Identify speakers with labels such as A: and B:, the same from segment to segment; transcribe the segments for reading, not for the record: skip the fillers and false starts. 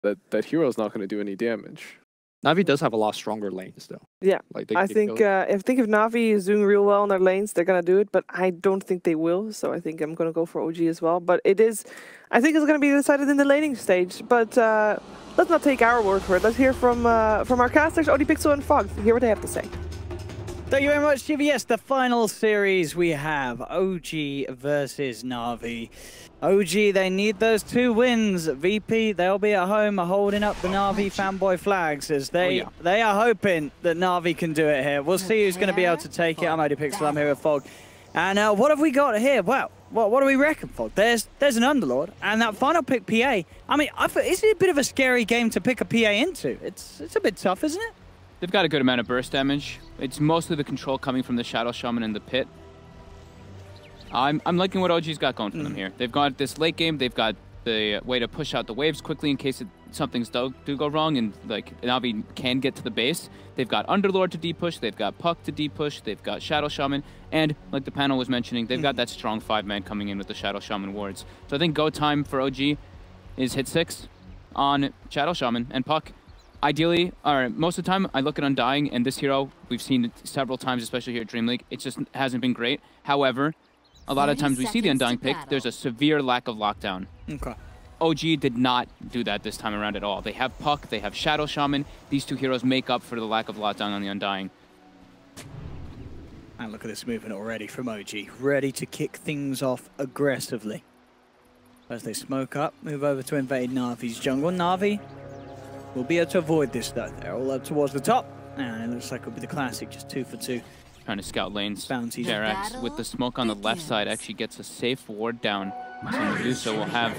A: that hero's not going to do any damage.
B: NaVi does have a lot stronger lanes though.
C: Yeah,
B: like
C: I think if NaVi is doing real well on their lanes, they're gonna do it. But I don't think they will. So I think I'm gonna go for OG as well. But I think it's gonna be decided in the laning stage. But let's not take our word for it. Let's hear from our casters, ODPixel and Fog. Hear what they have to say.
D: Thank you very much, GVS. The final series we have OG versus NaVi. OG, they need those 2 wins. VP, they'll be at home holding up the NaVi fanboy flags as they are hoping that NaVi can do it here. We'll see who's going to be able to take it. I'm ODPixel, I'm here with Fog. And what have we got here? Well, what do we reckon, Fog? There's an Underlord, and that final pick PA. I mean, isn't it a bit of a scary game to pick a PA into? It's a bit tough, isn't it?
E: They've got a good amount of burst damage. It's mostly the control coming from the Shadow Shaman in the pit. I'm liking what OG's got going for them here. They've got this late game. They've got the way to push out the waves quickly in case something's do go wrong, and like NaVi can get to the base. They've got Underlord to deep-push. They've got Puck to deep-push. They've got Shadow Shaman. And like the panel was mentioning, they've got that strong 5-man coming in with the Shadow Shaman wards. So I think go time for OG is hit 6 on Shadow Shaman and Puck. Ideally, or most of the time, I look at Undying, and this hero, we've seen it several times, especially here at DreamLeague. It just hasn't been great. However, a lot of times we see the Undying pick, there's a severe lack of lockdown.
D: Okay.
E: OG did not do that this time around at all. They have Puck, they have Shadow Shaman. These 2 heroes make up for the lack of lockdown on the Undying.
D: And look at this movement already from OG, ready to kick things off aggressively. As they smoke up, move over to invade NaVi's jungle. NaVi will be able to avoid this though. They're all up towards the top, and it looks like it'll be the classic, just 2 for 2.
E: Trying to scout lanes.
D: Bounties.
E: Jerax with the smoke on the left side actually gets a safe ward down. So Medusa will have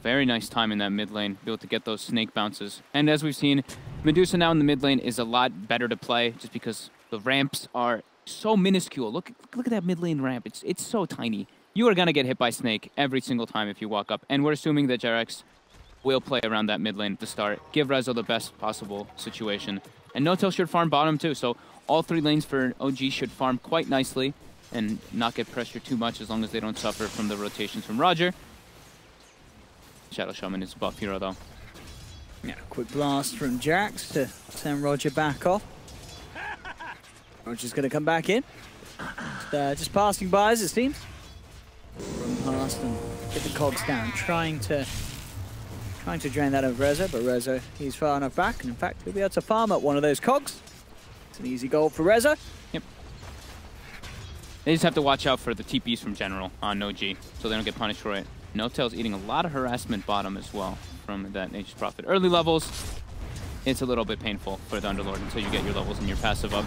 E: very nice time in that mid lane, be able to get those snake bounces. And as we've seen, Medusa now in the mid lane is a lot better to play just because the ramps are so minuscule. Look at that mid lane ramp. It's so tiny. You are gonna get hit by snake every single time if you walk up. And we're assuming that Jerax will play around that mid lane at the start, give Rezo the best possible situation. And No-Tail should farm bottom too, so all 3 lanes for OG should farm quite nicely and not get pressured too much as long as they don't suffer from the rotations from Roger. Shadow Shaman is a buff hero though.
D: Yeah, quick blast from Jax to send Roger back off. Roger's going to come back in. Just passing by as it seems. Run past and get the cogs down, trying to drain that of Rezo, but Rezo, he's far enough back, and in fact, he'll be able to farm up one of those cogs. It's an easy goal for Rezo.
E: Yep. They just have to watch out for the TPs from General on OG, so they don't get punished for it. No-Tail's eating a lot of harassment bottom as well from that Nature's Prophet. Early levels, it's a little bit painful for the Underlord until you get your levels and your passive up,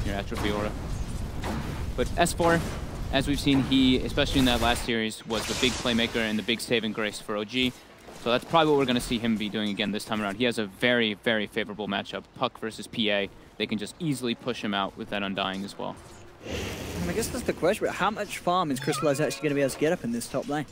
E: your Atrophy Aura. But S4, as we've seen, he, especially in that last series, was the big playmaker and the big saving grace for OG. So that's probably what we're going to see him be doing again this time around. He has a very, very favorable matchup. Puck versus PA. They can just easily push him out with that Undying as well.
D: And I guess that's the question, but how much farm is Crystallize actually going to be able to get up in this top lane?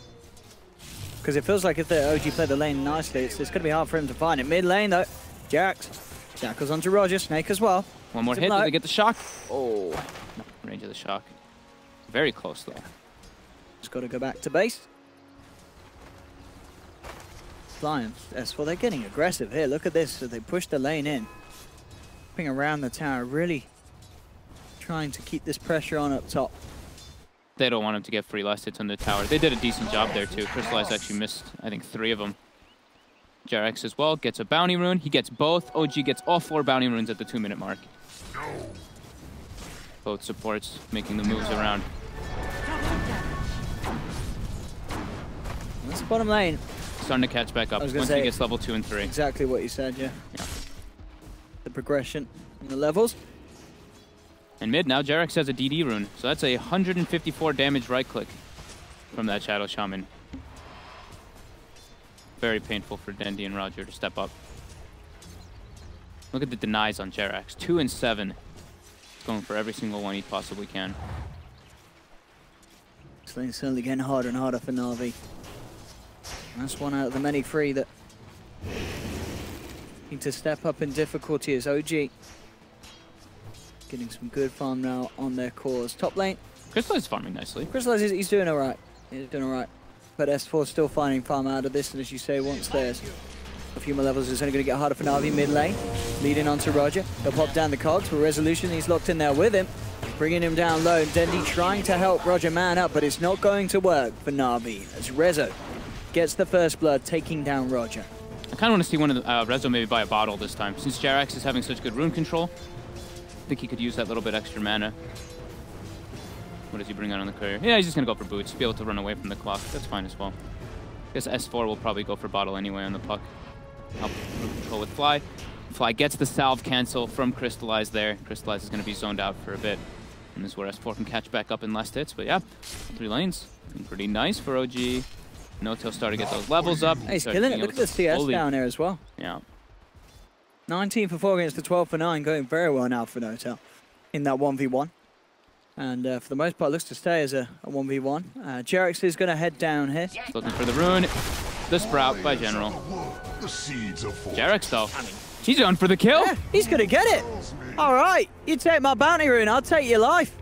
D: Because it feels like if the OG play the lane nicely, it's going to be hard for him to find it. Mid lane though, Jax. Shackles onto Roger, Snake as well.
E: One more hit, do they get the shock? Oh, not in range of the shock. Very close though.
D: Just got to go back to base. Flying S4, they're getting aggressive here. Look at this, so they push the lane in. Ping around the tower, really trying to keep this pressure on up top.
E: They don't want him to get free last hits on the tower. They did a decent job there too. Crystallize actually missed, I think, 3 of them. Jerax as well gets a bounty rune. He gets both. OG gets all 4 bounty runes at the 2-minute mark. Both supports making the moves around.
D: That's the bottom lane.
E: Starting to catch back up once he gets level 2 and 3.
D: Exactly what you said, yeah. The progression in the levels.
E: And mid now, Jerax has a DD rune, so that's a 154 damage right click from that Shadow Shaman. Very painful for Dendy and Roger to step up. Look at the denies on Jerax, 2 and 7. He's going for every single one he possibly can.
D: This lane's certainly getting harder and harder for NaVi. That's one out of the many 3 that need to step up in difficulty as OG. Getting some good farm now on their cores. Top lane.
E: Crystallize is farming nicely.
D: Crystallize, he's doing alright. He's doing alright. But S4 still finding farm out of this, and as you say, wants theirs. A few more levels is only going to get harder for NaVi mid lane. Leading on to Roger. He'll pop down the cogs for Resolution. He's locked in there with him. Bringing him down low. Dendi trying to help Roger man up, but it's not going to work for NaVi as Rezo gets the first blood, taking down Roger.
E: I kind of want to see one of the Rezo maybe buy a bottle this time. Since Jerax is having such good rune control, I think he could use that little bit extra mana. What does he bring out on the courier? Yeah, he's just going to go for boots, be able to run away from the clock. That's fine as well. I guess S4 will probably go for bottle anyway on the puck. Help control with Fly. Fly gets the salve cancel from Crystallize there. Crystallize is going to be zoned out for a bit. And this is where S4 can catch back up in last hits. But yeah, 3 lanes. Been pretty nice for OG. No-Tail starting to get those levels up.
D: Hey, he's killing it. Look at the CS down there as well.
E: Yeah.
D: 19 for 4 against the 12 for 9. Going very well now for No-Tail in that 1v1. And for the most part, looks to stay as a 1v1. Jerax is going to head down here.
E: Looking for the rune. The Sprout by General. Jerax, though. He's going for the kill.
D: Yeah, he's going to get it. All right. You take my bounty rune, I'll take your life.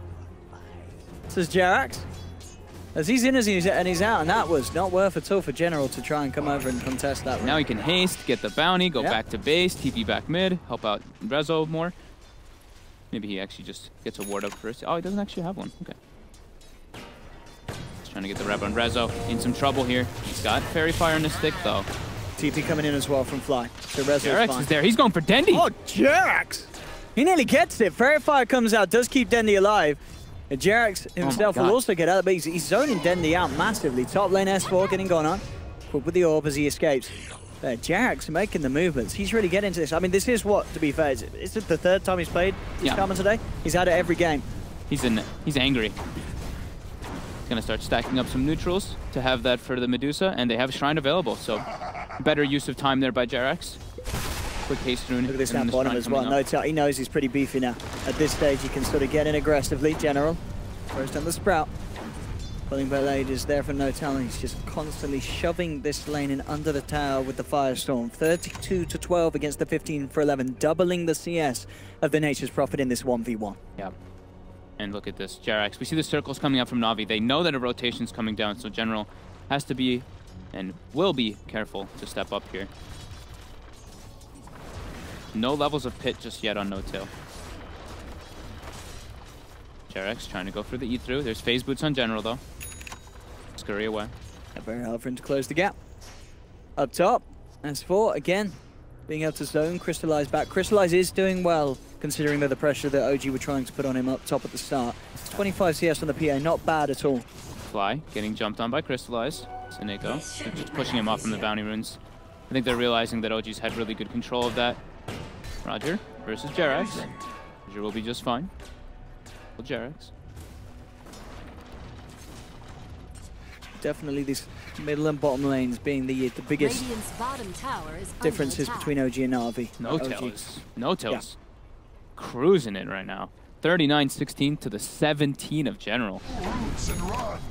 D: Says Jerax. As he's in and he's out, and that was not worth at all for General to try and come over and contest that rune.
E: Now he can haste, get the bounty, go back to base, TP back mid, help out Rezo more. Maybe he actually just gets a ward up first. Oh, he doesn't actually have one. Okay. Just trying to get the rev on Rezo. In some trouble here. He's got Fairy Fire on his stick, though.
D: TP coming in as well from Fly. So
E: Jerax is there. He's going for Dendi.
D: Oh, Jerax! He nearly gets it. Fairy Fire comes out, does keep Dendi alive. And Jerax himself will also get out, but he's zoning Dendi out massively. Top lane S4 getting gone on. Quick with the orb as he escapes. There, Jerax making the movements. He's really getting into this. I mean, this is what, to be fair, is it the 3rd time he's played this Common today? He's had it every game.
E: He's angry. He's gonna start stacking up some neutrals to have that for the Medusa, and they have Shrine available, so better use of time there by Jerax. Quick haste rune.
D: Look at this down bottom as well. No-Tail, he knows he's pretty beefy now. At this stage, he can sort of get in aggressively. General throws down the Sprout. Pulling Blade is there for No-Tail, and he's just constantly shoving this lane in under the tower with the Firestorm. 32 to 12 against the 15 for 11, doubling the CS of the Nature's Prophet in this 1v1.
E: Yeah. And look at this, Jerax. We see the circles coming up from Navi. They know that a rotation's coming down, so General has to be and will be careful to step up here. No levels of pit just yet on No-Tail. Jerax trying to go for the E-through. There's phase boots on General, though. Scurry away.
D: Very hard for him to close the gap. Up top, S4 again, being able to zone, Crystallize back. Crystallize is doing well, considering the pressure that OG were trying to put on him up top at the start. 25 CS on the PA, not bad at all.
E: Fly getting jumped on by Crystallize. Seneko, they're just pushing him off from the bounty runes. I think they're realizing that OG's had really good control of that. Roger versus Jerax. Roger will be just fine. Well, Jerax.
D: Definitely these middle and bottom lanes being the biggest differences between OG and NaVi.
E: No-Tail's cruising it right now. 39-16 to the 17 of General.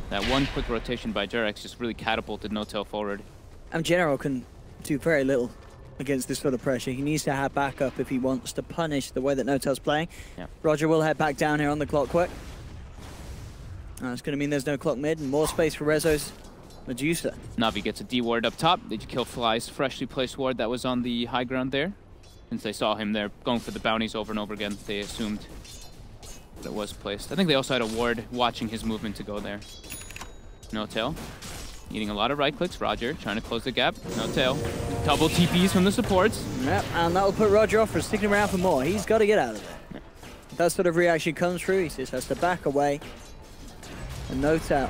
E: That one quick rotation by Jerax just really catapulted No-Tail forward.
D: And General can do very little against this sort of pressure. He needs to have backup if he wants to punish the way that No-Tail's playing. Yeah. Roger will head back down here on the clockwork. It's going to mean there's no clock mid and more space for Rezo's Medusa.
E: Navi gets a D ward up top. They kill Fly's freshly placed ward that was on the high ground there. Since they saw him there going for the bounties over and over again, they assumed that it was placed. I think they also had a ward watching his movement to go there. No-Tail needing a lot of right clicks. Roger trying to close the gap. No-Tail. Double TPs from the supports.
D: Yep, and that will put Roger off for sticking around for more. He's got to get out of there. Yeah. If that sort of reaction comes through, he just has to back away. And No-Tail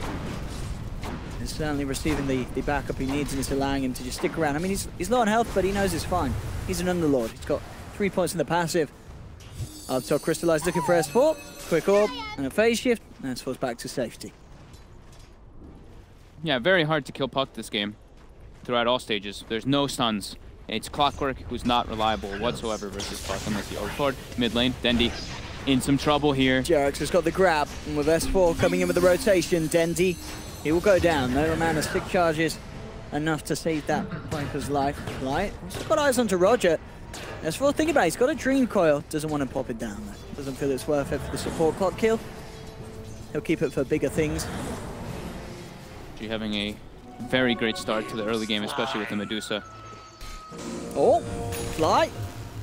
D: is certainly receiving the backup he needs, and it's allowing him to just stick around. I mean, he's low on health, but he knows it's fine. He's an Underlord. He's got 3 points in the passive. Up top, Crystallize looking for S4. Quick orb and a phase shift, and S4's back to safety.
E: Yeah, very hard to kill puck this game throughout all stages. There's no stuns. It's Clockwork, who's not reliable whatsoever versus puck unless he overforward. Mid lane, Dendi in some trouble here.
D: Jerax has got the grab, and with S4 coming in with the rotation, Dendi, he will go down. No amount of stick charges enough to save that Viper's life. Right, also got eyes onto Roger. S4, think about it, he's got a Dream Coil, doesn't want to pop it down. Doesn't feel it's worth it for the support clock kill. He'll keep it for bigger things.
E: Having a very great start to the early game, especially with the Medusa.
D: Oh, Fly.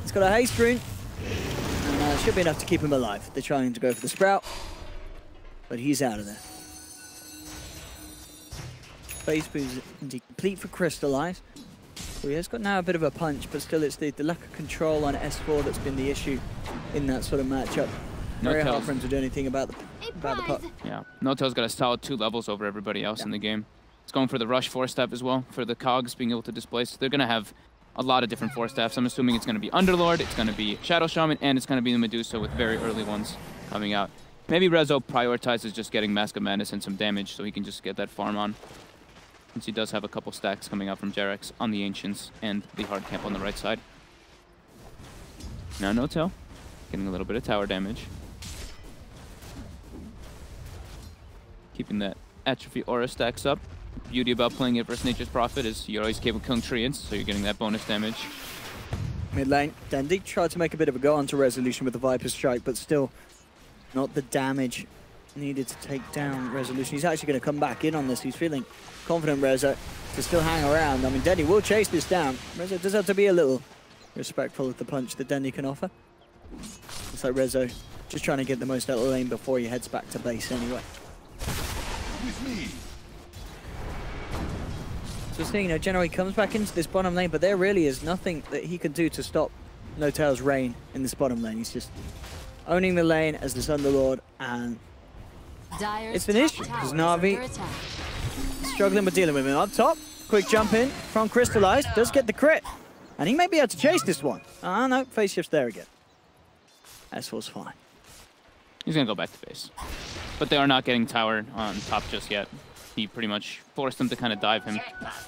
D: He's got a haste rune. And should be enough to keep him alive. They're trying to go for the Sprout. But he's out of there. Phase boost indeed complete for Crystallize. So he has got now a bit of a punch, but still it's the lack of control on S4 that's been the issue in that sort of matchup. Very hard for him to do anything about the puck.
E: Yeah, No-Tail's got a solid 2 levels over everybody else in the game. It's going for the rush 4-step as well, for the cogs being able to displace. They're going to have a lot of different 4-steps. I'm assuming it's going to be Underlord, it's going to be Shadow Shaman, and it's going to be the Medusa with very early ones coming out. Maybe Rezo prioritizes just getting Mask of Madness and some damage so he can just get that farm on. Since he does have a couple stacks coming out from Jarex on the Ancients and the hard camp on the right side. Now No-Tail getting a little bit of tower damage. Keeping that Atrophy Aura stacks up. The beauty about playing it versus Nature's Prophet is you're always capable killing treants, so you're getting that bonus damage.
D: Mid lane, Dendi tried to make a bit of a go onto Resolution with the Viper Strike, but still not the damage needed to take down Resolution. He's actually going to come back in on this. He's feeling confident, Rezo, to still hang around. I mean, Dendi will chase this down. Rezo does have to be a little respectful of the punch that Dendi can offer. It's like Rezo just trying to get the most out of the lane before he heads back to base anyway.
F: With me.
D: So seeing, you know, generally comes back into this bottom lane, but there really is nothing that he can do to stop No-Tail's reign in this bottom lane. He's just owning the lane as this Underlord, and it's an issue because NaVi struggling with dealing with him. Up top, quick jump in from Crystallize, does get the crit, and he may be able to chase this one. No, phase shifts there again. S4's fine.
E: He's going to go back to base. But they are not getting tower on top just yet. He pretty much forced them to kind of dive him.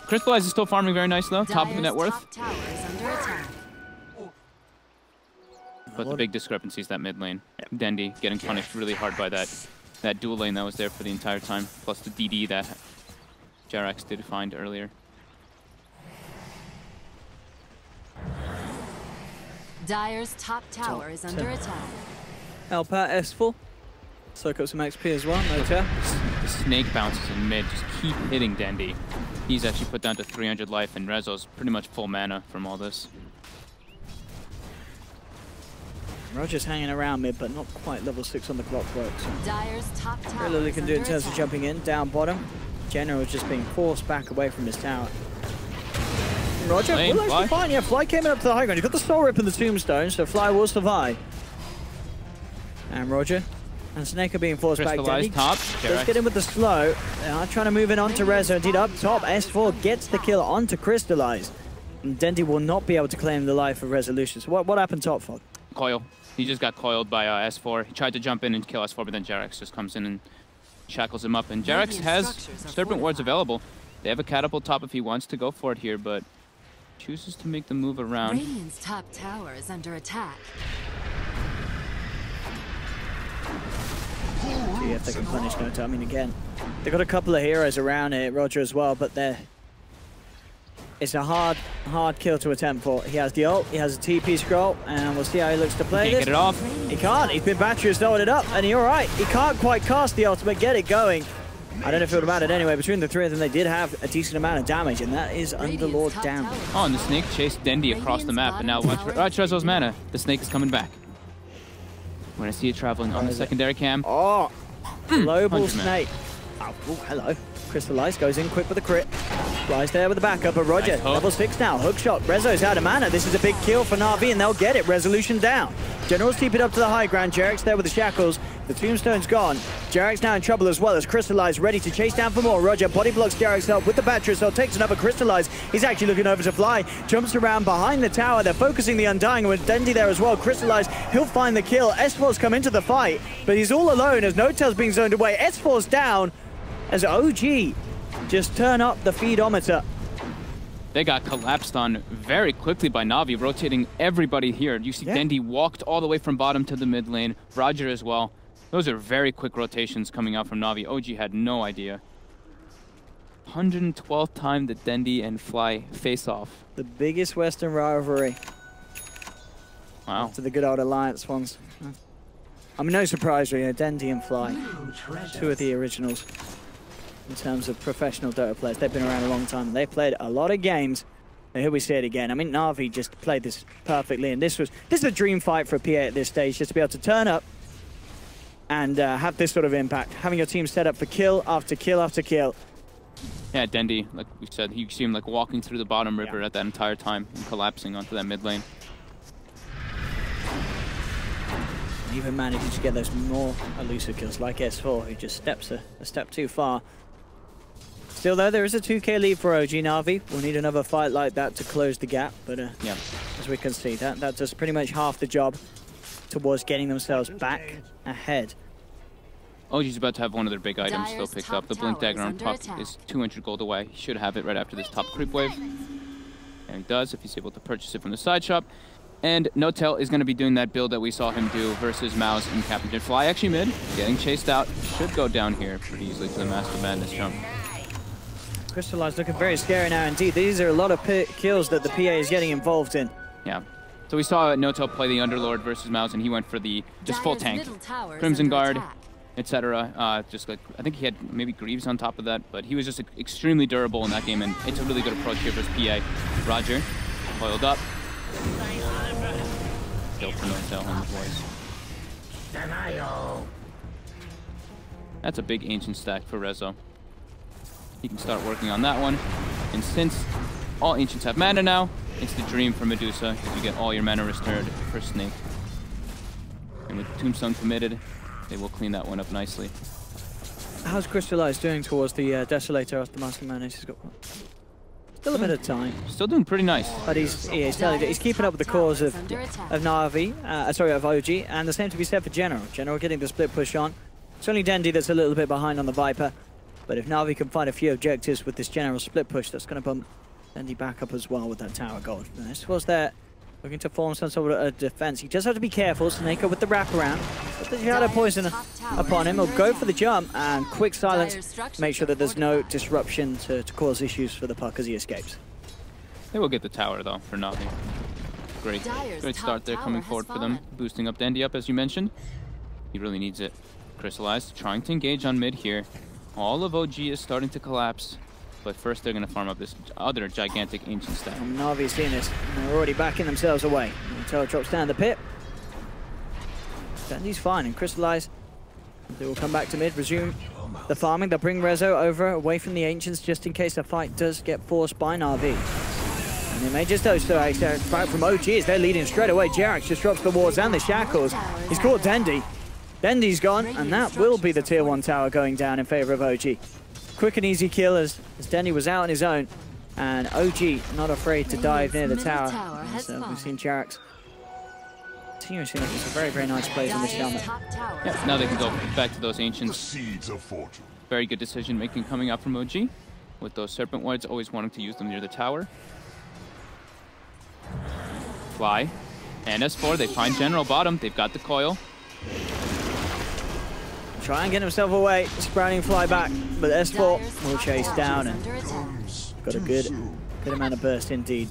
E: Crystallize is still farming very nice though, top of the net worth. But the big discrepancy is that mid lane. Dendi getting punished really hard by that dual lane that was there for the entire time, plus the DD that Jarex did find earlier.
G: Dire's top tower is under attack.
D: Alpat S4. Soak up some XP as well, No-Tail.
E: The snake bounces in mid, just keep hitting Dendi. He's actually put down to 300 life, and Rezo's pretty much full mana from all this.
D: Roger's hanging around mid, but not quite level 6 on the clockwork. So
G: Dire's top tower
D: very little he can do in terms of jumping in, down bottom. General's just being forced back away from his tower. Roger will actually fine, yeah, Fly came in up to the high ground. He's got the Soul Rip and the Tombstone, so Fly will survive. And Roger and Snake are being forced back down.
E: Top.
D: Let's get in with the slow. They are trying to move in onto Rezo. Indeed, up top, S4 gets the kill onto Crystallize. And Dendi will not be able to claim the life of Resolution. So what happened top, Fog?
E: Coil. He just got coiled by S4. He tried to jump in and kill S4, but then Jarex just comes in and shackles him up. And Jarex has Serpent Wards available. They have a catapult top if he wants to go for it here, but chooses to make the move around.
G: Radiant's top tower is under attack.
D: See if they can punish No-Tail. I mean, again, they've got a couple of heroes around here, Roger as well, but it's a hard kill to attempt for. He has the ult, he has a TP scroll, and we'll see how he looks to play this.
E: Get it off.
D: He can't. He's been battery throwing it up, and you're right. He can't quite cast the ultimate, get it going. I don't know if it would have mattered anyway. Between the three of them, they did have a decent amount of damage, and that is Underlord down.
E: Oh, and the snake chased Dendi across the map, and now watch Rezo's mana. The snake is coming back. When I see it traveling on the secondary cam.
D: Oh, global snake. Oh, hello. Crystallize goes in quick with a crit. Flies there with the backup, but Roger,
E: nice
D: level 6 now. Hook shot. Rezo's out of mana. This is a big kill for NaVi, and they'll get it. Resolution down. Generals keep it up to the high ground. Jarex there with the shackles. The Tombstone's gone. Jarex now in trouble as well as Crystallize ready to chase down for more. Roger body blocks Jarex up with the battery, so takes another Crystallize. He's actually looking over to Fly. Jumps around behind the tower. They're focusing the Undying with Dendi there as well. Crystallize, he'll find the kill. S4's come into the fight, but he's all alone as No-Tail's being zoned away. S4's down as OG just turn up the feedometer.
E: They got collapsed on very quickly by NaVi, rotating everybody here. You see Dendi walked all the way from bottom to the mid lane. Roger as well. Those are very quick rotations coming out from NaVi. OG had no idea. 112th time that Dendi and Fly face off.
D: The biggest Western rivalry.
E: Wow.
D: After the good old Alliance ones. I mean, no surprise really, Dendi and Fly. Two of the originals in terms of professional Dota players. They've been around a long time. They've played a lot of games And here we see it again. I mean, NaVi just played this perfectly, and this is a dream fight for a PA at this stage, just to be able to turn up and have this sort of impact, having your team set up for kill after kill after kill.
E: Yeah, Dendi, like we said, he seemed like walking through the bottom river at that entire time and collapsing onto that mid lane.
D: And even manages to get those more elusive kills, like S4, who just steps a step too far. Still, though, there is a 2k lead for OG NaVi. We'll need another fight like that to close the gap, but
E: yeah,
D: as we can see, that does pretty much half the job towards getting themselves back ahead.
E: OG's about to have one of their big items still picked up. The Blink Dagger on Puck is 200 gold away. He should have it right after this top creep wave. And he does if he's able to purchase it from the side shop. And Notel is going to be doing that build that we saw him do versus Mouse and Captain Jin. Fly actually mid, getting chased out. Should go down here pretty easily to the Master Madness jump.
D: Crystallize looking very scary now indeed. These are a lot of kills that the PA is getting involved in.
E: Yeah. So we saw Notel play the Underlord versus Mouse, and he went for the just full tank. Crimson Guard, etc. Just like, I think he had maybe Greaves on top of that, but he was just extremely durable in that game, and it's a really good approach here versus PA. Roger, coiled up. Still for Notel on the voice. That's a big ancient stack for Rezo. He can start working on that one. And since all ancients have mana now, it's the dream for Medusa, because you get all your mana restored for Snake. And with Tombstone committed, they will clean that one up nicely.
D: How's Crystallize doing towards the Desolator after the Master Madness? He's got still a bit of time.
E: Still doing pretty nice.
D: But he's keeping up with the cause of NaVi, sorry, of OG, and the same to be said for General. General getting the split push on. It's only Dendi that's a little bit behind on the Viper. But if NaVi can find a few objectives with this general split push, that's going to bump Dendi back up as well with that tower gold. And this was there, looking to form some sort of a defense. He just have to be careful. Snake with the wraparound. But the Shadow Poison upon him. He'll go for the jump and quick silence. Make sure that there's no disruption to cause issues for the Puck as he escapes.
E: They will get the tower though for NaVi. Great start there coming forward for them. Boosting up Dendi up as you mentioned. He really needs it. Crystallized, trying to engage on mid here. All of OG is starting to collapse, but first they're going to farm up this other gigantic ancient stack.
D: NaVi's seeing this, and they're already backing themselves away. Until drops down the pit. Dendi's fine, and Crystallize, they will come back to mid, resume the farming. They'll bring Rezo over, away from the ancients, just in case the fight does get forced by NaVi. And they may just do so, back from OG as they're leading straight away. Jerax just drops the wards and the shackles. He's caught Dendi. Dendi's gone, and that will be the tier 1 tower going down in favor of OG. Quick and easy kill as Dendi was out on his own, and OG not afraid to dive near the tower. So we've seen Jerax continuously making some very, very nice plays on this Shaman.
E: Yeah, now they can go back to those ancients. Very good decision making coming out from OG, with those Serpent Wards, always wanting to use them near the tower. Fly, and S4, they find General bottom, they've got the coil.
D: Try and get himself away, sprouting fly back, but S4 will chase down and got a good amount of burst indeed.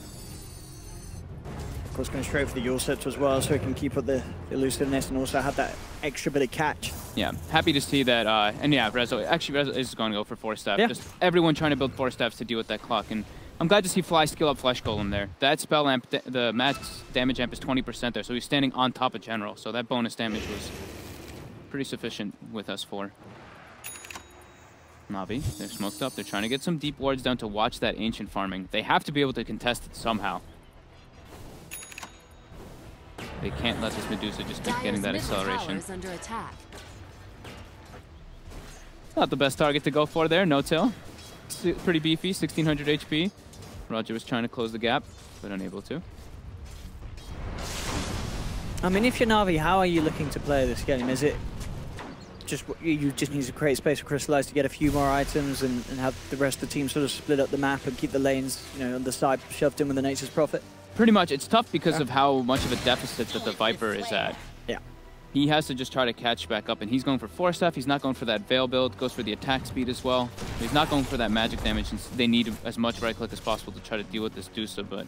D: Of course, going straight for the Yule Scepter as well, so he can keep up the elusiveness and also have that extra bit of catch.
E: Yeah, happy to see that, and yeah, Rezo is going to go for 4 staff.
D: Yeah.
E: Just everyone trying to build 4 staffs to deal with that clock, and I'm glad to see Fly skill up Flesh Golem there. That spell amp, the max damage amp is 20% there, so he's standing on top of General, so that bonus damage was pretty sufficient with S4. NaVi, they're smoked up. They're trying to get some deep wards down to watch that ancient farming. They have to be able to contest it somehow. They can't let this Medusa just keep getting that acceleration. Not the best target to go for there, Notel. Pretty beefy, 1600 HP. Roger was trying to close the gap, but unable to.
D: I mean, if you're NaVi, how are you looking to play this game? Is it just you just need to create space for Crystallize to get a few more items and have the rest of the team sort of split up the map and keep the lanes, you know, on the side shoved in with the Nature's Prophet?
E: Pretty much. It's tough because of how much of a deficit that the Viper is at.
D: Yeah.
E: He has to just try to catch back up, and he's going for 4 stuff. He's not going for that Veil build. Goes for the attack speed as well. He's not going for that magic damage, since they need as much right click as possible to try to deal with this Dusa, but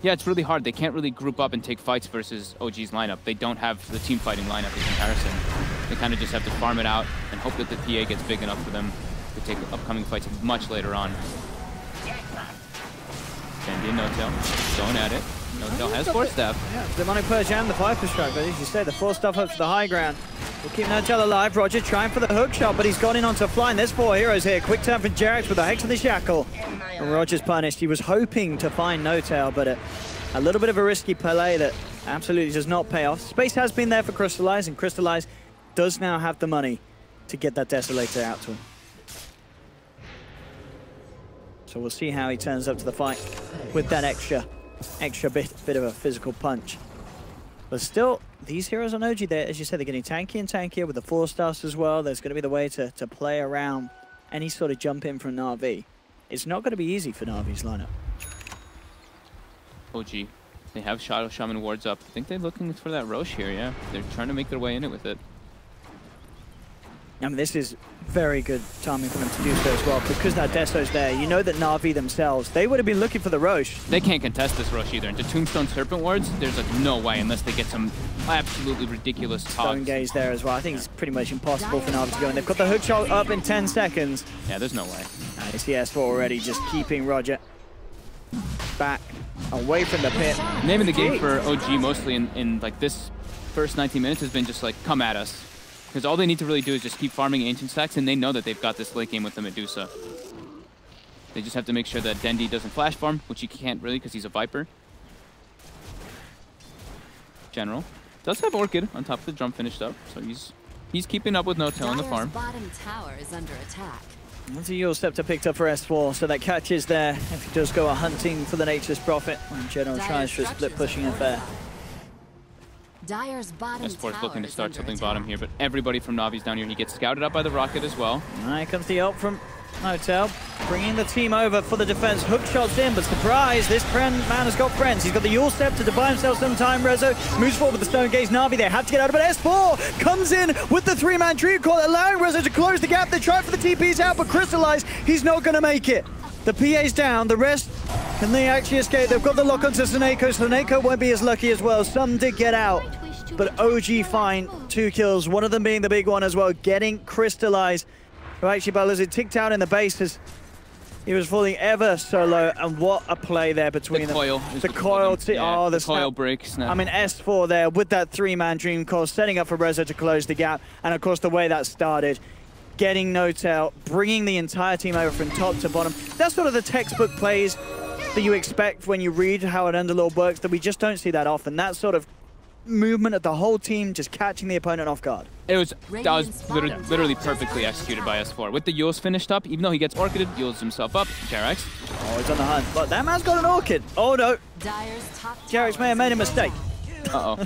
E: yeah, it's really hard. They can't really group up and take fights versus OG's lineup. They don't have the team fighting lineup in comparison. They kind of just have to farm it out and hope that the PA gets big enough for them to take upcoming fights much later on. Dendy and No-Tail going at it. No-Tail has Force Staff.
D: Yeah, Demonic Purge and the Viper Strike, but as you say, the Force Staff up to the high ground. We'll keep No-Tail alive. Roger trying for the hook shot, but he's gone in onto Flying. There's 4 heroes here. Quick turn for Jarex with the Hex of the Shackle. And Roger's punished. He was hoping to find No-Tail, but a little bit of a risky play that absolutely does not pay off. Space has been there for Crystallize, and Crystallize does now have the money to get that Desolator out to him. So we'll see how he turns up to the fight with that extra bit of a physical punch. But still, these heroes on OG, there, as you said, they're getting tankier and tankier with the 4 stars as well. There's going to be the way to play around any sort of jump in from NaVi. It's not going to be easy for NaVi's lineup.
E: OG, they have Shadow Shaman wards up. I think they're looking for that Roche here, yeah. They're trying to make their way in it with it.
D: I mean, this is very good timing for them to do so as well, because that Deso's there. You know that NaVi themselves, they would have been looking for the Roche.
E: They can't contest this Roche either. Into Tombstone Serpent wards, there's like no way unless they get some absolutely ridiculous
D: Stone Gaze there as well. I think it's pretty much impossible for NaVi to go in. They've got the hook shot up in 10 seconds.
E: Yeah, there's no way.
D: Nice, the S4 already just keeping Roger back away from the pit.
E: Name of the game for OG mostly in like this first 19 minutes has been just like, come at us. Because all they need to really do is just keep farming Ancient stacks, and they know that they've got this late game with the Medusa. They just have to make sure that Dendy doesn't flash farm, which he can't really because he's a Viper. General does have Orchid on top of the drum finished up, so he's keeping up with No-Tail on the farm.
G: Bottom tower is under attack.
D: That's a Yule Scepter picked up for S4, so that catch is there if he does go hunting for the Nature's Prophet. And General tries for a split pushing affair.
G: Dyer's bottom
E: S4's looking to start something bottom here, but everybody from Navi's down here. He gets scouted up by the Rocket as well.
D: Here comes the ult from No-Tail, bringing the team over for the defense. Hook shots in, but surprise, this man has got friends. He's got the Yule Scepter to buy himself some time. Rezo moves forward with the Stone Gaze. Navi, they have to get out of it. S4 comes in with the 3-man Dream Call, allowing Rezo to close the gap. They try for the TPs out, but Crystallize, he's not going to make it. The PA's down, the rest, can they actually escape? They've got the lock onto Seneko. Seneko won't be as lucky as well. Some did get out, but OG find 2 kills, one of them being the big one as well, getting Crystallize, who actually Balazid ticked out in the base as he was falling ever so low, and what a play there between them. The coil, the
E: coil break snap.
D: I mean, S4 there with that 3-man Dream Call, setting up for Rezo to close the gap, and of course the way that started, getting No-Tail, bringing the entire team over from top to bottom. That's sort of the textbook plays that you expect when you read how an Underlord works, that we just don't see that often. That sort of movement of the whole team just catching the opponent off guard.
E: That was literally perfectly executed by S4. With the Yules finished up, even though he gets Orchided, Yules himself up. Jarex.
D: Oh, he's on the hunt. But that man's got an Orchid. Oh no. Jarex may have made a mistake.
E: Uh-oh.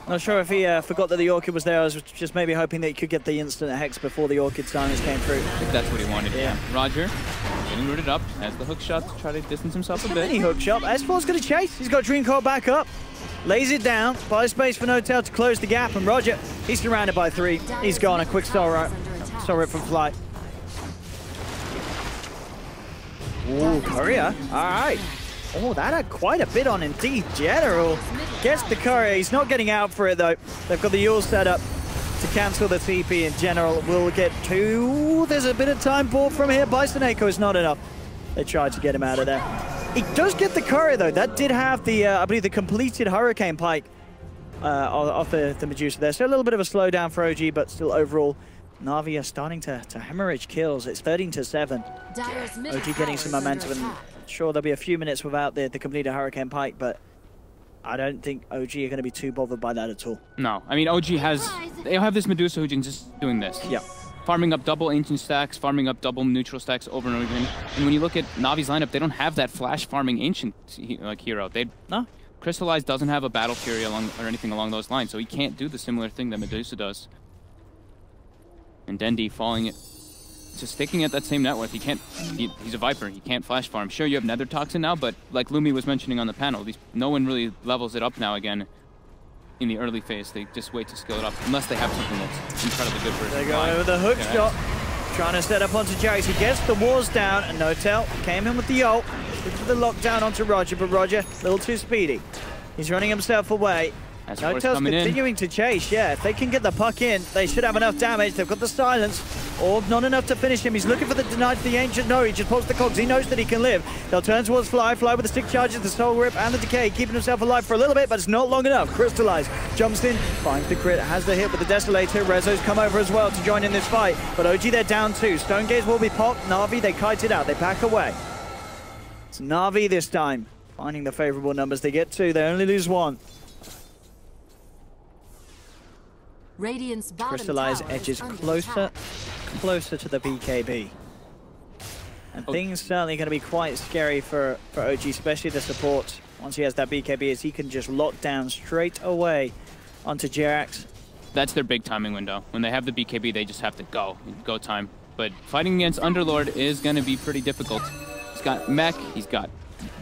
D: Not sure if he forgot that the Orchid was there. I was just maybe hoping that he could get the instant Hex before the Orchid silence came through.
E: I think that's what he wanted.
D: Yeah.
E: Roger getting rooted up, has the hook shot to try to distance himself a bit.
D: Mini hook shot. S4's going to chase. He's got Dream Call back up. Lays it down. Buys space for No-Tail to close the gap. And Roger, he's surrounded by 3. He's gone. A quick soul rip from Flight. Ooh, Courier. All right. Oh, that had quite a bit on indeed. General gets the Courier. He's not getting out for it, though. They've got the Yule set up to cancel the TP, and General will get 2. There's a bit of time bought from here. By Seneko is not enough. They tried to get him out of there. He does get the Courier, though. That did have the, I believe, the completed Hurricane Pike off the Medusa there. So a little bit of a slowdown for OG, but still overall, Navi are starting to hemorrhage kills. It's 13-7. OG getting some momentum, and sure, there'll be a few minutes without the completed Hurricane Pike, but I don't think OG are going to be too bothered by that at all.
E: No, I mean, OG they have this Medusa who can just doing this.
D: Yep.
E: Farming up double Ancient stacks, farming up double neutral stacks over and over again. And when you look at Navi's lineup, they don't have that flash farming Ancient hero.
D: No.
E: Crystallize doesn't have a Battle Fury or anything along those lines, so he can't do the similar thing that Medusa does. And Dendy just sticking at that same net worth. He's a Viper. He can't flash farm. Sure, you have Nether Toxin now, but like Lumi was mentioning on the panel, no one really levels it up now again. In the early phase, they just wait to skill it up, unless they have something that's incredibly good for it.
D: They go over the hook shot, trying to set up onto Jarex. He gets the walls down, and No-Tail came in with the ult, with the lockdown onto Roger, but Roger, a little too speedy. He's running himself away. No-Tail's continuing to chase, yeah. If they can get the puck in, they should have enough damage. They've got the silence. Orb not enough to finish him. He's looking for the denied to the Ancient. No, he just pulls the cogs. He knows that he can live. They'll turn towards Fly. Fly with the stick charges, the Soul Rip, and the Decay, keeping himself alive for a little bit, but it's not long enough. Crystallize jumps in, finds the crit, has the hit with the Desolator. Rezo's come over as well to join in this fight, but OG, they're down 2. Stone Gaze will be popped. Na'Vi, they kite it out. They pack away. It's Na'Vi this time, finding the favorable numbers. They get 2. They only lose 1.
G: Radiant's bottom
D: Crystallize
G: tower
D: edges
G: is under
D: closer
G: attack.
D: to the BKB. And things certainly going to be quite scary for OG, especially the support. Once he has that BKB, as he can just lock down straight away onto Jerax.
E: That's their big timing window. When they have the BKB, they just have to go time. But fighting against Underlord is going to be pretty difficult. He's got Mech, he's got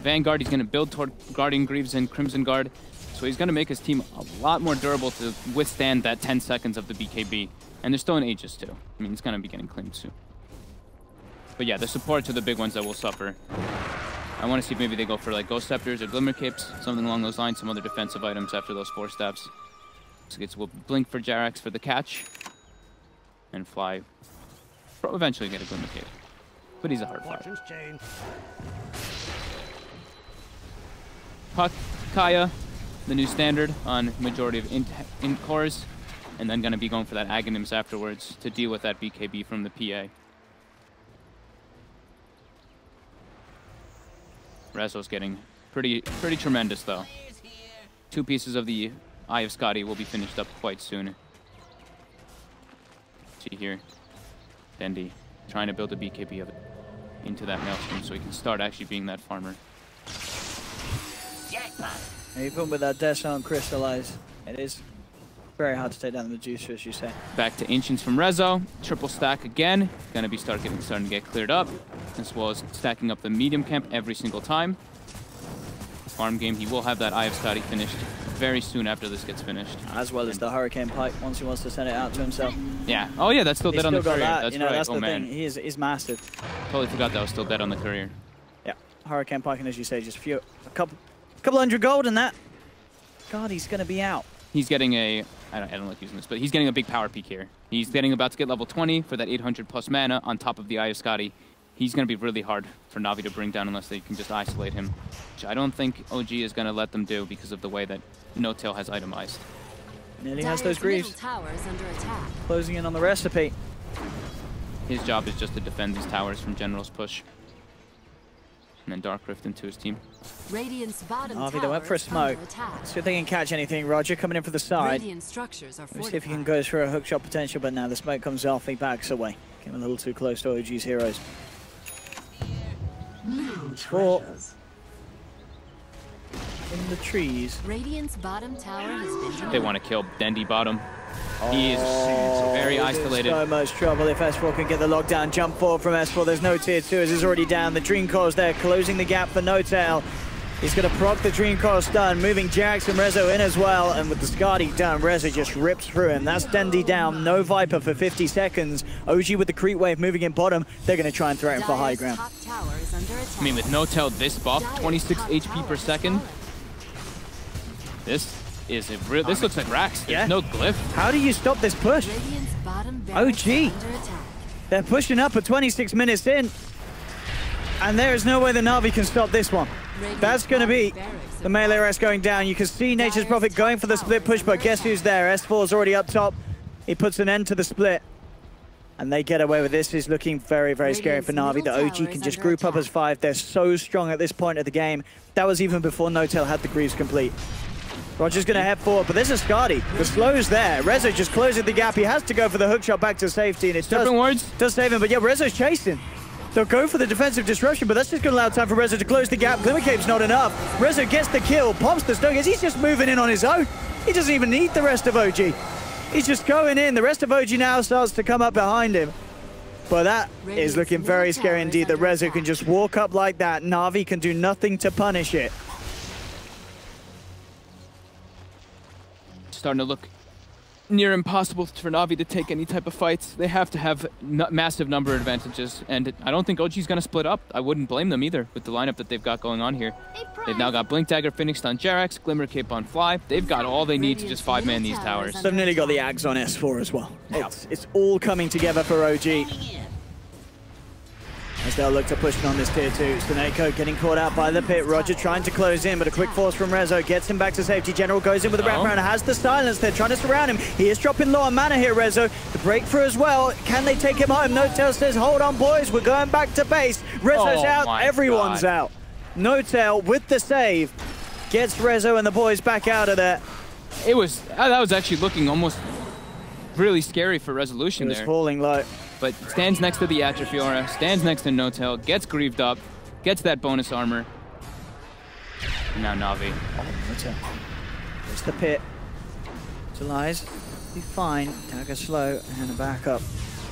E: Vanguard, he's going to build toward Guardian Greaves and Crimson Guard. So he's going to make his team a lot more durable to withstand that 10 seconds of the BKB. And they're still in Aegis too. I mean, it's going to be getting claimed soon. But yeah, the supports are the big ones that will suffer. I want to see if maybe they go for like Ghost Scepters or Glimmer Capes, something along those lines, some other defensive items after those 4 steps. So it's will Blink for Jerax for the catch. And Fly. Eventually get a Glimmer Cape. But he's a hard flyer. Puck, Kaya. The new standard on majority of int cores, and then going to be going for that Aghanims afterwards to deal with that BKB from the PA. Rezo's getting pretty tremendous though. 2 pieces of the Eye of Scotty will be finished up quite soon. See here, Dendi trying to build a BKB of it into that Maelstrom so he can start actually being that farmer.
D: Even with that Death on Crystallize, it is very hard to take down the Medusa, as you say.
E: Back to Ancients from Rezo. Triple stack again. Gonna be starting to get cleared up, as well as stacking up the medium camp every single time. Farm game, he will have that Eye of Scotty finished very soon after this gets finished.
D: As well as the Hurricane Pike, once he wants to send it out to himself.
E: Yeah. Oh yeah, that's still dead on the courier. That's right.
D: That's
E: Oh
D: the
E: man.
D: thing. He's massive.
E: Totally forgot that was still dead on the courier.
D: Yeah. Hurricane Pike, and as you say, just a couple hundred gold in that. God, he's going to be out.
E: He's getting a, I don't like using this, but he's getting a big power peak here. He's getting about to get level 20 for that 800 plus mana on top of the Eye of Scotty. He's going to be really hard for Na'Vi to bring down unless they can just isolate him, which I don't think OG is going to let them do because of the way that No-Tail has itemized.
D: Nearly has those Greaves.
G: Tower is under attack.
D: Closing in on the recipe.
E: His job is just to defend these towers from General's push. And then Dark Rift into his team.
G: Radiant's bottom
D: Na'Vi, they went for a smoke. See if they can catch anything. Roger coming in for the side.
G: Radiant structures are
D: We'll see if he can go through a hookshot potential, but now the smoke comes off, he backs away. Came a little too close to OG's heroes. 4 in the trees.
G: Radiant's bottom tower has been
E: They want to kill Dendi bottom. He is very isolated.
D: So much trouble if S4 can get the lockdown. Jump forward from S4. There's no tier 2 as he's already down. The Dream Core's there, closing the gap for No-Tail. He's going to proc the Dream Core stun, moving Jerax and Rezo in as well. And with the Skadi down, Rezo just rips through him. That's Dendi down. No Viper for 50 seconds. OG with the creep wave moving in bottom. They're going to try and threaten for high ground.
E: I mean, with No-Tail this buff, 26 HP per second. This is a real. This looks like Rax. There's no glyph.
D: How do you stop this push? OG. They're pushing up at 26 minutes in. And there is no way the Na'Vi can stop this one. That's going to be the melee rest going down. You can see Nature's Prophet going for the split push, but guess who's there? S4's already up top. He puts an end to the split. And they get away with this. Is looking very, very scary for Na'Vi. The OG can just group up as 5. They're so strong at this point of the game. That was even before No-Tail had the Greaves complete. Roger's going to head forward, but there's a Skadi. The slow's there. Rezo just closing the gap. He has to go for the hookshot back to safety, and it does save him. But yeah, Rezo's chasing. They'll go for the defensive disruption, but that's just going to allow time for Rezo to close the gap. Glimmer Cape's not enough. Rezo gets the kill, pops the Stone Gaze. He's just moving in on his own. He doesn't even need the rest of OG. He's just going in. The rest of OG now starts to come up behind him. But that is looking very scary indeed, that Rezo can just walk up like that. Na'Vi can do nothing to punish it.
E: Starting to look near impossible for Navi to take any type of fights. They have to have massive number advantages, and I don't think OG's going to split up. I wouldn't blame them either with the lineup that they've got going on here. They've now got Blink Dagger finished on Jerax, Glimmer Cape on Fly. They've got all they need to just 5-man these towers.
D: They've nearly got the Ags on S4 as well. It's all coming together for OG. As they'll look to push it on this tier 2. Staneko getting caught out by the pit. Roger trying to close in, but a quick force from Rezo gets him back to safety. General goes in with the wraparound, has the silence. They're trying to surround him. He is dropping low on mana here, Rezo. The breakthrough as well. Can they take him home? No-Tail says, hold on, boys. We're going back to base. Rezo's out. Everyone's out. No-Tail with the save gets Rezo and the boys back out of there.
E: That was actually looking almost really scary for Resolution there.
D: He was falling low.
E: But stands next to the Atrophy Aura, stands next to No-Tail, gets grieved up, gets that bonus armor. And now Navi.
D: No-Tail. It's the pit. Utilize. Be fine. Dagger slow and a backup.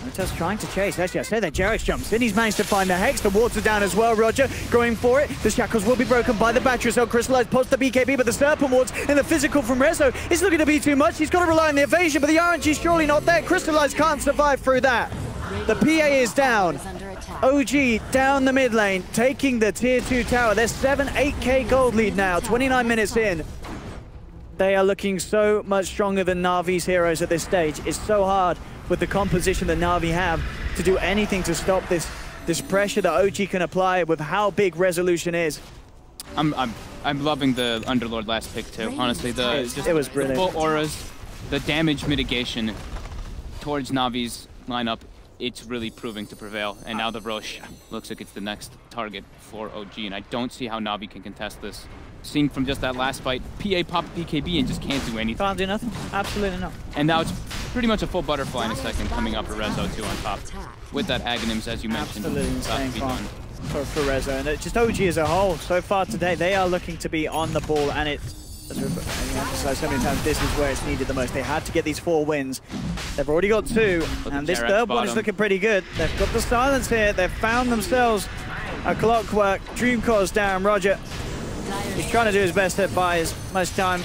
D: No-Tail's trying to chase. Actually, I said that Jerax jumps in. He's managed to find the Hex. The wards are down as well, Roger. Going for it. The shackles will be broken by the battery. So crystallized post the BKB, but the Serpent wards and the physical from Rezo is looking to be too much. He's got to rely on the evasion, but the RNG's surely not there. Crystallized can't survive through that. The PA is down. OG down the mid lane, taking the tier 2 tower. They're 8K gold lead now, 29 minutes in. They are looking so much stronger than Navi's heroes at this stage. It's so hard with the composition that Navi have to do anything to stop this pressure that OG can apply with how big Resolution is.
E: I'm loving the Underlord last pick too. Honestly,
D: it was brilliant.
E: The full auras, the damage mitigation towards Navi's lineup. It's really proving to prevail, and now the Roche looks like it's the next target for OG, and I don't see how Navi can contest this. Seeing from just that last fight, PA popped BKB and just can't do anything.
D: Can't do nothing. Absolutely not.
E: And now it's pretty much a full butterfly in a second coming up for Rezo too on top. With that Aghanims, as you mentioned,
D: absolutely insane for Rezo. And just OG as a whole, so far today, they are looking to be on the ball, and it's, as we've emphasized so many times, this is where it's needed the most. They had to get these 4 wins. They've already got 2, and this third one is looking pretty good. They've got the silence here. They've found themselves a clockwork. Dreamcore's down. Roger, he's trying to do his best to buy as much time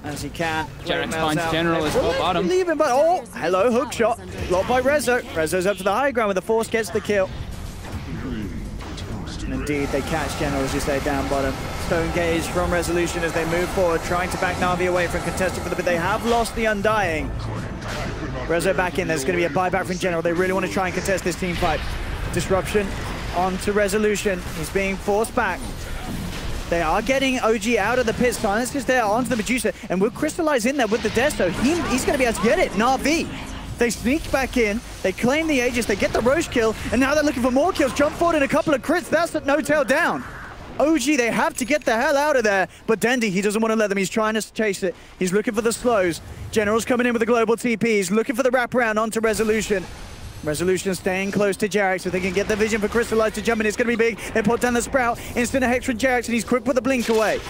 D: as he can.
E: Jerax finds General as well bottom.
D: Leave him, but oh, hello, hook shot. Blocked by Rezo. Rezo's up to the high ground with the force, gets the kill. And indeed, they catch General, as you say, down bottom. Stone Gauge from Resolution as they move forward, trying to back Navi away from contesting for the bit. They have lost the Undying. Rezo back in. There's going to be a buyback from General. They really want to try and contest this team fight. Disruption onto Resolution. He's being forced back. They are getting OG out of the pit. Silence is there onto the Medusa, and we'll crystallize in there with the Desto. He's going to be able to get it. NaVi. They sneak back in. They claim the Aegis. They get the Roche kill, and now they're looking for more kills. Jump forward in a couple of crits. That's at No-Tail down. OG, they have to get the hell out of there. But Dendy, he doesn't want to let them. He's trying to chase it. He's looking for the slows. General's coming in with a global TP. He's looking for the wraparound onto Resolution. Resolution staying close to Jerax so they can get the vision for Crystallize to jump in. It's going to be big. They put down the Sprout. Instant Hex from Jerax, and he's quick with the blink away.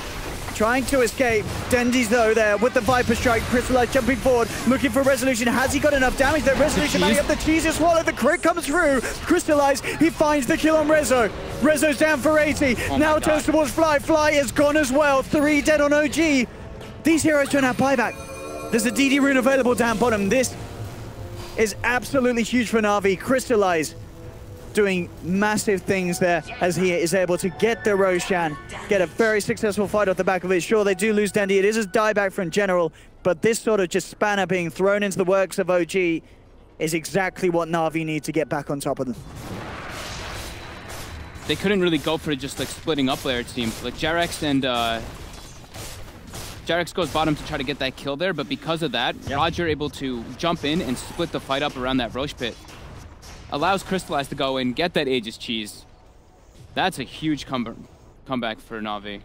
D: Trying to escape. Dendy's though there with the Viper Strike. Crystallize jumping forward, looking for Resolution. Has he got enough damage? That Resolution manning up the cheese is swallowed. The crit comes through. Crystallize, he finds the kill on Rezo. Rezo's down for 80. Now turns towards Fly. Fly is gone as well. 3 dead on OG. These heroes don't have buyback. There's a DD rune available down bottom. This is absolutely huge for Navi. Crystallize doing massive things there as he is able to get the Roshan, get a very successful fight off the back of it. Sure, they do lose Dendy. It is a dieback from General, but this sort of just spanner being thrown into the works of OG is exactly what Navi need to get back on top of them.
E: They couldn't really go for just like splitting up there, it seems. Like Jerax and Jerax goes bottom to try to get that kill there, but because of that, Roger able to jump in and split the fight up around that Roche pit. Allows Crystallize to go in, get that Aegis cheese. That's a huge comeback for Navi.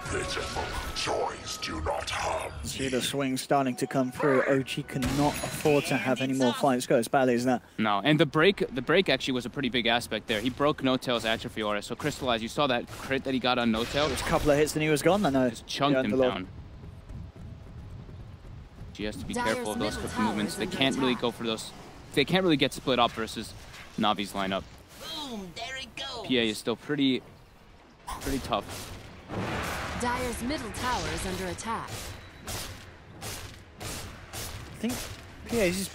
F: Pitiful joys do not harm.
D: See the swing starting to come through. OG cannot afford to have any more fights go as badly as that.
E: No, and the break actually was a pretty big aspect there. He broke No-Tail's Atrophy Aura, so Crystallize, you saw that crit that he got on No-Tail?
D: It was a couple of hits and he was gone, I know.
E: Just chunked him down. She has to be careful of those quick movements. They can't really go for those. They can't really get split up versus Navi's lineup.
G: Boom, there it goes.
E: PA is still pretty tough.
G: Dire's middle tower is under attack.
D: think he's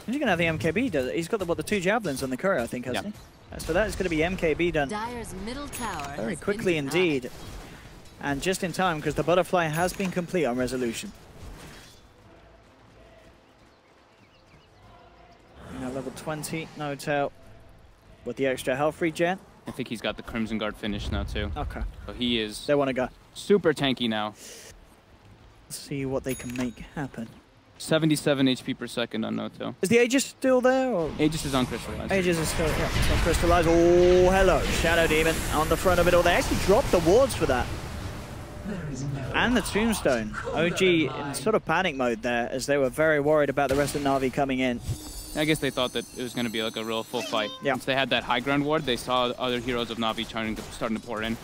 D: going to have the MKB. He's got the 2 javelins on the courier, I think, hasn't he? So that is going to be MKB done
G: Dire's middle tower
D: very
G: has
D: quickly
G: been
D: indeed. And just in time, because the butterfly has been complete on resolution. Now level 20, no tail. With the extra health regen.
E: I think he's got the Crimson Guard finish now too.
D: Okay.
E: So he is
D: They want to go.
E: super tanky now.
D: Let's see what they can make happen.
E: 77 HP per second on Noto.
D: Is the Aegis still there? Or?
E: Aegis is on Crystallized.
D: Aegis is still, yeah, it's on Crystallized. Oh, hello. Shadow Demon on the front of it all. They actually dropped the wards for that. And the Tombstone. OG in sort of panic mode there, as they were very worried about the rest of NaVi coming in.
E: I guess they thought that it was going to be like a real full fight.
D: Yeah.
E: Once they had that high ground ward, they saw other heroes of NaVi starting to pour in.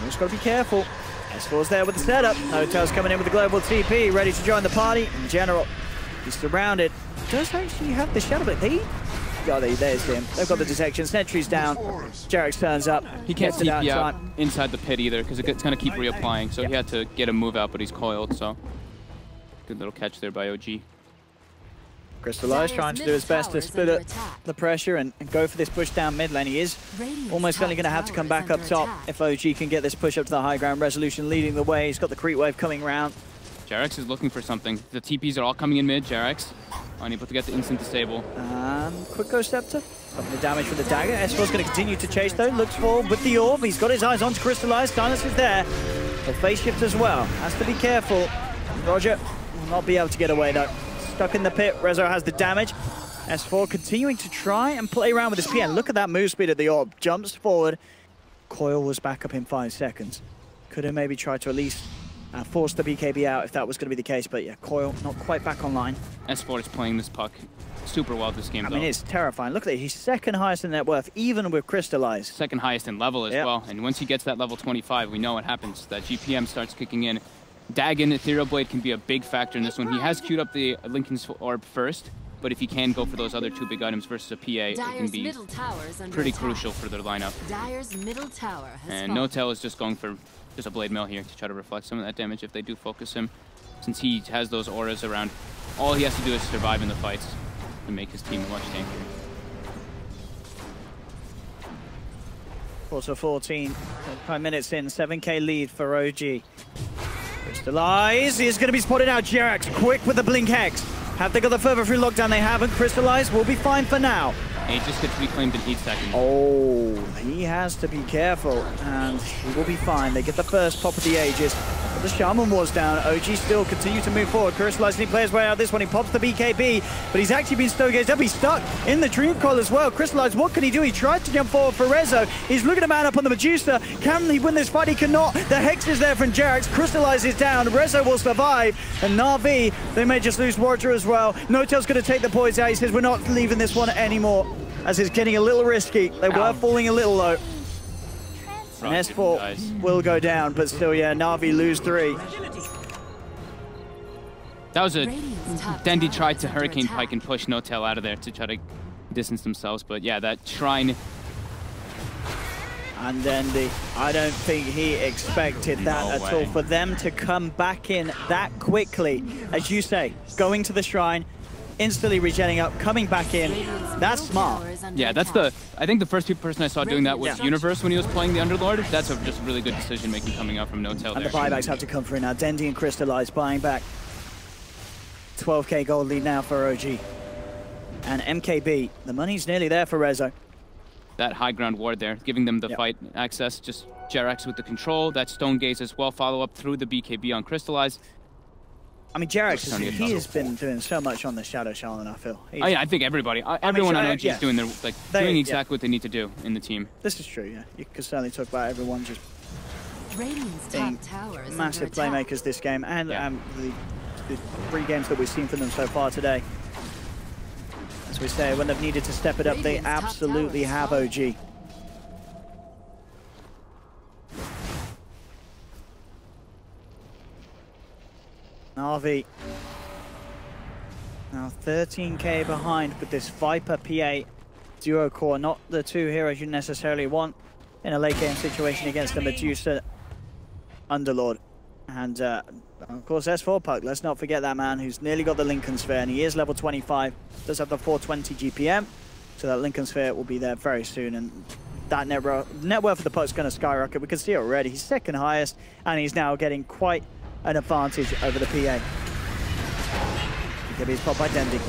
D: Just got to be careful. S4's there with the setup. Hotel's coming in with the global TP, ready to join the party. In general, he's surrounded. Does actually have the shadow, but there's him. They've got the detection. Sentry's down. Jarex turns up.
E: He can't
D: gets it
E: TP out
D: time.
E: inside the pit either because it's going to keep reapplying. So he had to get a move out, but he's coiled. So good little catch there by OG.
D: Crystallized trying to do his best to split up the pressure and go for this push down mid lane. He is almost only going to have to come back up top if OG can get this push up to the high ground. Resolution leading the way. He's got the creep wave coming around.
E: Jarex is looking for something. The TPs are all coming in mid. Jarex unable to get the instant disable.
D: Quick Ghost Scepter. Stopping the damage from the dagger. S4's going to continue to chase though. Looks forward with the orb. He's got his eyes onto Crystallized. Silence is there. The phase shift as well. Has to be careful. Roger will not be able to get away though. Stuck in the pit. Rezo has the damage. S4 continuing to try and play around with his PN. Look at that move speed of the orb. Jumps forward. Coil was back up in 5 seconds. Could have maybe tried to at least force the BKB out if that was going to be the case. But yeah, Coil not quite back online.
E: S4 is playing this puck super well this game, though.
D: I mean, it's terrifying. Look at that. He's second highest in net worth, even with Crystallized.
E: Second highest in level as well. And once he gets that level 25, we know what happens. That GPM starts kicking in. Dagon, Ethereal Blade can be a big factor in this one. He has queued up the Linken's Orb first, but if he can go for those other 2 big items versus a PA, it can be pretty crucial for their lineup.
G: Dire's middle tower has
E: And Notel is just going for just a Blade Mill here to try to reflect some of that damage if they do focus him. Since he has those auras around, all he has to do is survive in the fights and make his team much tankier.
D: Quarter 14, 5 minutes in, 7k lead for OG. Crystallized is going to be spotted out. Jarex quick with the Blink Hex. Have they got the further through lockdown? They haven't. Crystallized will be fine for now.
E: Aegis gets reclaimed in 8 seconds.
D: Oh, he has to be careful, and he will be fine. They get the first pop of the Aegis. But the Shaman was down. OG still continue to move forward. Crystallized, he plays way out this one. He pops the BKB, but he's actually been stowgazed up. He's stuck in the Dream Coil as well. Crystallized, what can he do? He tried to jump forward for Rezo. He's looking to man up on the Medusa. Can he win this fight? He cannot. The Hex is there from Jarex. Crystallized is down. Rezo will survive. And NaVi, they may just lose Roger as well. Notel's going to take the poise out. He says, we're not leaving this one anymore, as it's getting a little risky. They were falling a little low. And S4 will go down, but still, yeah, NaVi lose 3.
E: That was a... Dendi tried to Hurricane Pike and push Notel out of there to try to distance themselves, but yeah, that Shrine...
D: And Dendi, I don't think he expected that at all. For them to come back in that quickly, as you say, going to the Shrine, instantly regenerating up, coming back in, that's smart.
E: Yeah, that's the... I think the first person I saw doing that was Universe when he was playing the Underlord. That's a just really good decision-making coming out from Notel there.
D: And the buybacks have to come through now. Dendi and Crystallized buying back. 12k gold lead now for OG. And MKB, the money's nearly there for Rezo.
E: That high ground ward there, giving them the fight access. Just Jarex with the control. That Stone Gaze as well. Follow up through the BKB on Crystallized.
D: I mean, Jarex, he has been doing so much on the Shadow Shaman, I feel.
E: I think everybody, everyone on OG is doing their, doing exactly what they need to do in the team.
D: This is true, yeah. You could certainly talk about everyone just being massive playmakers this game, and the 3 games that we've seen from them so far today. As we say, when they've needed to step it up, they absolutely have OG. NaVi now 13k behind with this Viper PA duo core. Not the 2 heroes you necessarily want in a late game situation against the Medusa Underlord. And of course, S4 Puck, let's not forget that man who's nearly got the Lincoln Sphere, and he is level 25, does have the 420 GPM, so that Lincoln Sphere will be there very soon, and that net worth of the Puck's going to skyrocket. We can see it already. He's second highest, and he's now getting quite an advantage over the PA. BKB is popped by Dendy.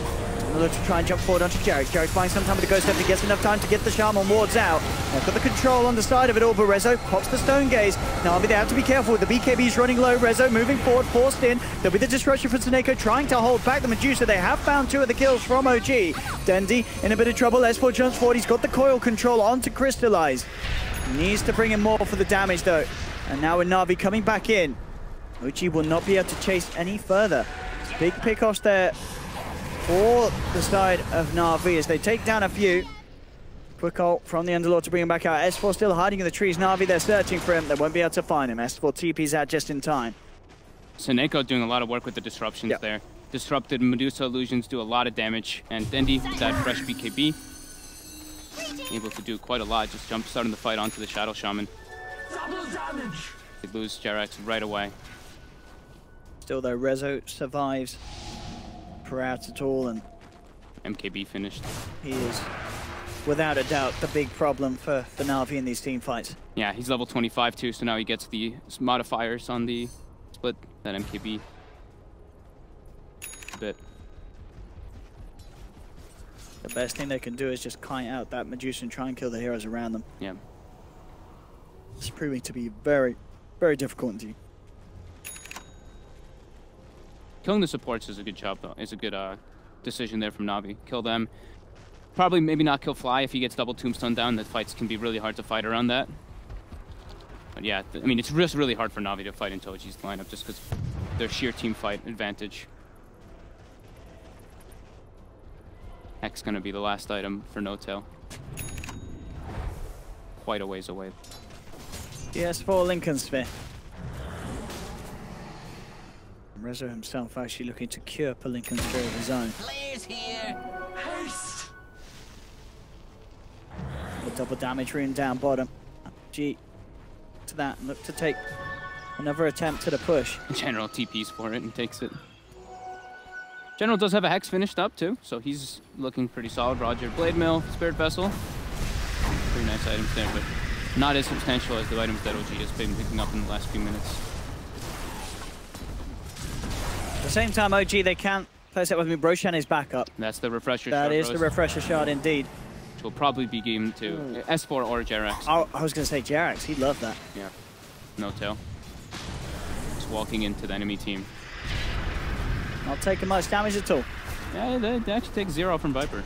D: Look to try and jump forward onto Jarek. Jarek's buying some time with the Ghost Step. He gets enough time to get the Shaman wards out. They've got the control on the side of it all, but Rezo pops the Stone Gaze. Now they have to be careful with the BKBs running low. Rezo moving forward, forced in. There'll be the disruption for Tsuneko trying to hold back the Medusa. They have found 2 of the kills from OG. Dendy in a bit of trouble. S4 jumps forward. He's got the coil control onto Crystallize. Needs to bring in more for the damage though. And now with NaVi coming back in, OG will not be able to chase any further. Big pickoffs there for the side of NaVi as they take down a few. Quick ult from the Underlord to bring him back out. S4 still hiding in the trees. NaVi, they're searching for him. They won't be able to find him. S4 TP's out just in time.
E: Tsuneko doing a lot of work with the disruptions there. Disrupted Medusa illusions do a lot of damage. And Dendy, with that fresh BKB, able to do quite a lot. Just jump starting the fight onto the Shadow Shaman.
F: Double damage.
E: They lose Jerax right away.
D: Still though, Rezo survives per out at all, and
E: MKB finished.
D: he is without a doubt the big problem for NaVi in these team fights.
E: Yeah, he's level 25 too, so now he gets the modifiers on the split, that MKB bit.
D: The best thing they can do is just kite out that Medusa and try and kill the heroes around them.
E: Yeah.
D: It's proving to be very, very difficult indeed.
E: Killing the supports is a good job, though. It's a good decision there from NaVi. Kill them. Probably maybe not kill Fly if he gets double tombstone down. The fights can be really hard to fight around that. But yeah, I mean, it's just really hard for NaVi to fight into OG's lineup just because their sheer team fight advantage. X gonna be the last item for No Tail. Quite a ways away.
D: PS4 Lincoln Sphere. Rezo himself actually looking to cure per Lincoln Sphere of his own.
G: Players here.
F: Haste.
D: The double damage rune down bottom. G to that and look to take another attempt at a push.
E: General TPs for it and takes it. General does have a Hex finished up too, so he's looking pretty solid. Roger, Blade Mill, Spirit Vessel. Pretty nice items there, but not as substantial as the items that OG has been picking up in the last few minutes.
D: At the same time, OG, they can't place that with me. Broshan is back up.
E: That's the refresher shard.
D: That is the refresher shard indeed.
E: Which will probably be given to S4 or Jerax.
D: Oh, I was going to say Jerax. He'd love that.
E: Yeah. No Tail. Just walking into the enemy team.
D: Not taking much damage at all.
E: Yeah, they actually take 0 from Viper.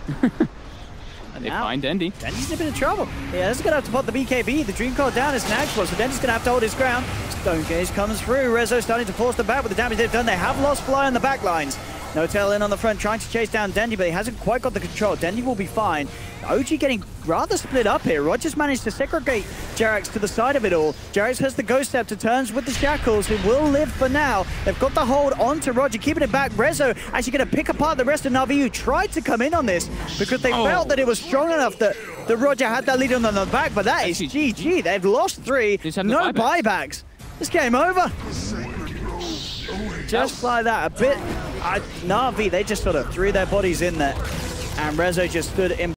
D: And
E: They
D: now,
E: find Dendy.
D: Dendy's in a bit of trouble. Yeah, this is going to have to pop the BKB. The Dream Coil down is an actual, so Dendy's going to have to hold his ground. Stone Gaze comes through. Rezo starting to force them back with the damage they've done. They have lost Fly on the back lines. No Tail in on the front, trying to chase down Dendy, but he hasn't quite got the control. Dendy will be fine. OG getting rather split up here. Rogers managed to segregate Jerax to the side of it all. Jerax has the Ghost Step to turns with the Shackles, who will live for now. They've got the hold onto Roger, keeping it back. Rezo actually going to pick apart the rest of NaVi, who tried to come in on this because they felt that it was strong enough that Roger had that lead on the back, but that is GG. They've lost 3, no buybacks. This game over. Just like that, a bit. NaVi, they just sort of threw their bodies in there, and Rezo just stood in